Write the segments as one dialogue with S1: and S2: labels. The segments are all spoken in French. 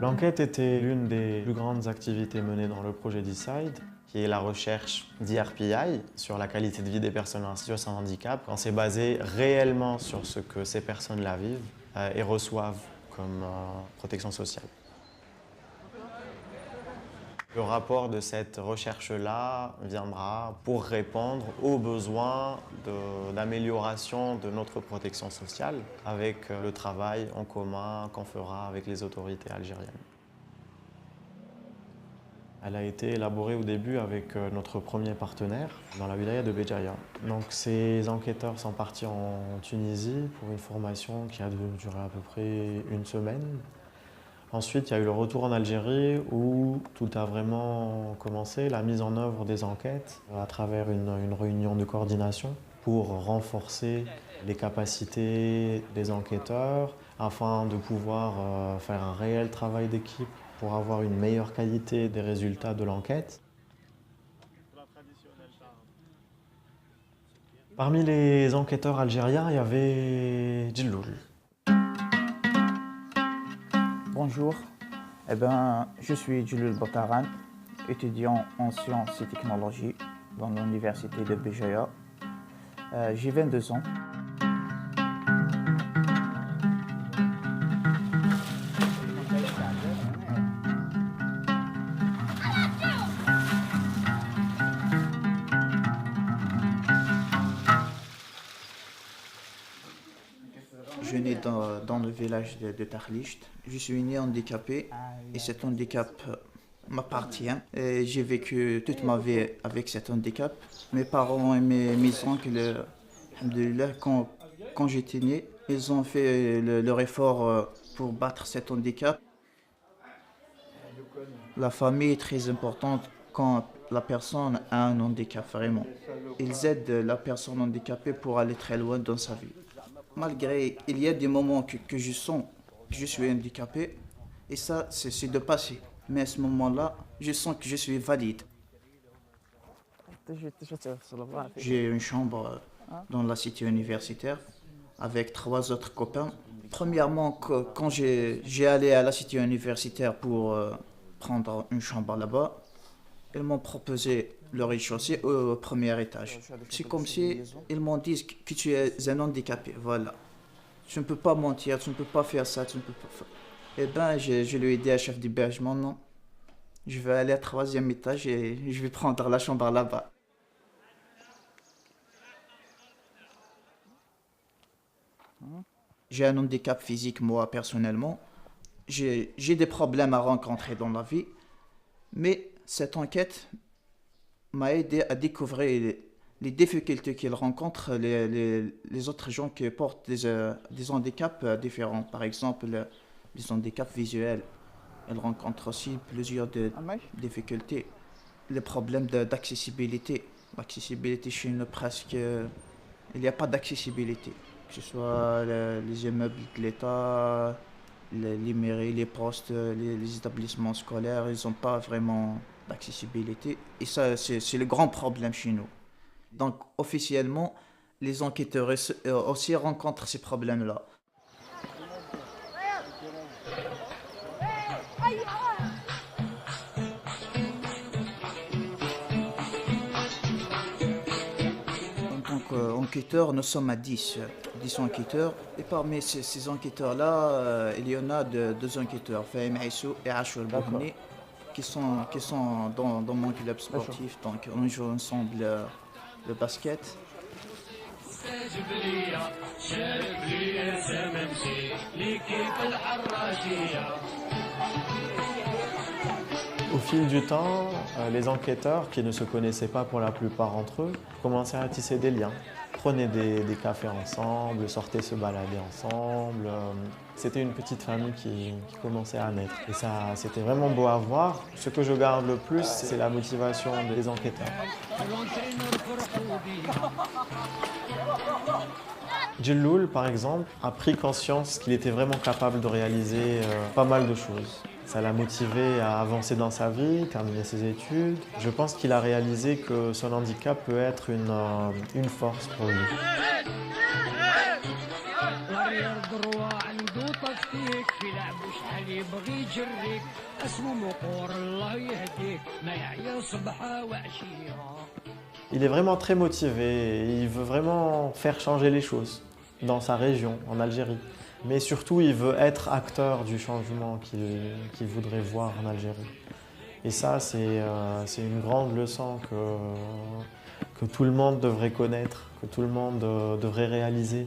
S1: L'enquête était l'une des plus grandes activités menées dans le projet Decide, qui est la recherche d'IRPI sur la qualité de vie des personnes en situation de handicap. On s'est basé réellement sur ce que ces personnes-là vivent et reçoivent comme protection sociale. Le rapport de cette recherche-là viendra pour répondre aux besoins d'amélioration de notre protection sociale avec le travail en commun qu'on fera avec les autorités algériennes. Elle a été élaborée au début avec notre premier partenaire dans la wilaya de Béjaïa. Donc ces enquêteurs sont partis en Tunisie pour une formation qui a duré à peu près une semaine. Ensuite, il y a eu le retour en Algérie où tout a vraiment commencé, la mise en œuvre des enquêtes à travers une réunion de coordination pour renforcer les capacités des enquêteurs afin de pouvoir faire un réel travail d'équipe pour avoir une meilleure qualité des résultats de l'enquête. Parmi les enquêteurs algériens, il y avait Djiloul.
S2: Bonjour, je suis Djiloul Botaran, étudiant en sciences et technologies dans l'université de Béjaïa. J'ai 22 ans. Je nais dans le village de Tarlicht. Je suis né handicapé et cet handicap m'appartient. J'ai vécu toute ma vie avec cet handicap. Mes parents et mes oncles, alhamdoulilah, quand j'étais né, ils ont fait leur effort pour battre cet handicap. La famille est très importante quand la personne a un handicap, vraiment. Ils aident la personne handicapée pour aller très loin dans sa vie. Malgré, il y a des moments que je sens que je suis handicapé, et ça, c'est de passé. Mais à ce moment-là, je sens que je suis valide. J'ai une chambre dans la cité universitaire avec 3 autres copains. Premièrement, quand j'ai allé à la cité universitaire pour prendre une chambre là-bas, ils m'ont proposé le rez-de-chaussée au premier étage. C'est comme si ils m'ont dit que tu es un handicapé, voilà. Tu ne peux pas mentir, tu ne peux pas faire ça, tu ne peux pas faire... Eh bien, je lui ai dit à chef d'hébergement, non. Je vais aller au 3e étage et je vais prendre la chambre là-bas. J'ai un handicap physique, moi, personnellement. J'ai des problèmes à rencontrer dans la vie, mais cette enquête m'a aidé à découvrir les difficultés qu'ils rencontrent, les autres gens qui portent des handicaps différents. Par exemple, les handicaps visuels. Ils rencontrent aussi plusieurs difficultés. Les problèmes d'accessibilité. L'accessibilité chez nous, presque, il n'y a pas d'accessibilité. Que ce soit les immeubles de l'État, les mairies, les postes, les établissements scolaires, ils n'ont pas vraiment d'accessibilité. Et ça, c'est le grand problème chez nous. Donc, officiellement, les enquêteurs aussi rencontrent ces problèmes-là. En tant qu'enquêteurs, nous sommes à 10 enquêteurs. Et parmi ces enquêteurs-là, il y en a 2 enquêteurs, Fahim Aissou et Achour Boubni, qui sont dans mon club sportif. Donc, on joue ensemble le basket.
S1: Au fil du temps, les enquêteurs, qui ne se connaissaient pas pour la plupart entre eux, commençaient à tisser des liens. Prenaient des cafés ensemble, sortaient se balader ensemble. C'était une petite famille qui commençait à naître. Et ça, c'était vraiment beau à voir. Ce que je garde le plus, c'est la motivation des enquêteurs. Djiloul, par exemple, a pris conscience qu'il était vraiment capable de réaliser pas mal de choses. Ça l'a motivé à avancer dans sa vie, terminer ses études. Je pense qu'il a réalisé que son handicap peut être une force pour lui.
S3: يبغي يجريك اسمه مقور الله يهديك ما يعيا صبحة وعشيرة.
S1: Il est vraiment très motivé et il veut vraiment faire changer les choses dans sa région, en Algérie. Mais surtout, il veut être acteur du changement qu'il voudrait voir en Algérie. Et ça, c'est une grande leçon que tout le monde devrait connaître, que tout le monde devrait réaliser.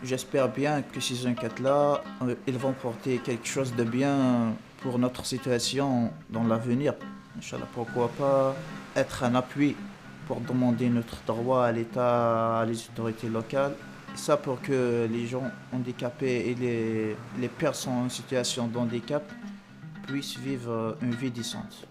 S2: J'espère bien que ces enquêtes-là, ils vont porter quelque chose de bien pour notre situation dans l'avenir. Inch'Allah, pourquoi pas être un appui pour demander notre droit à l'État, à les autorités locales. Et ça pour que les gens handicapés et les personnes en situation de handicap puissent vivre une vie décente.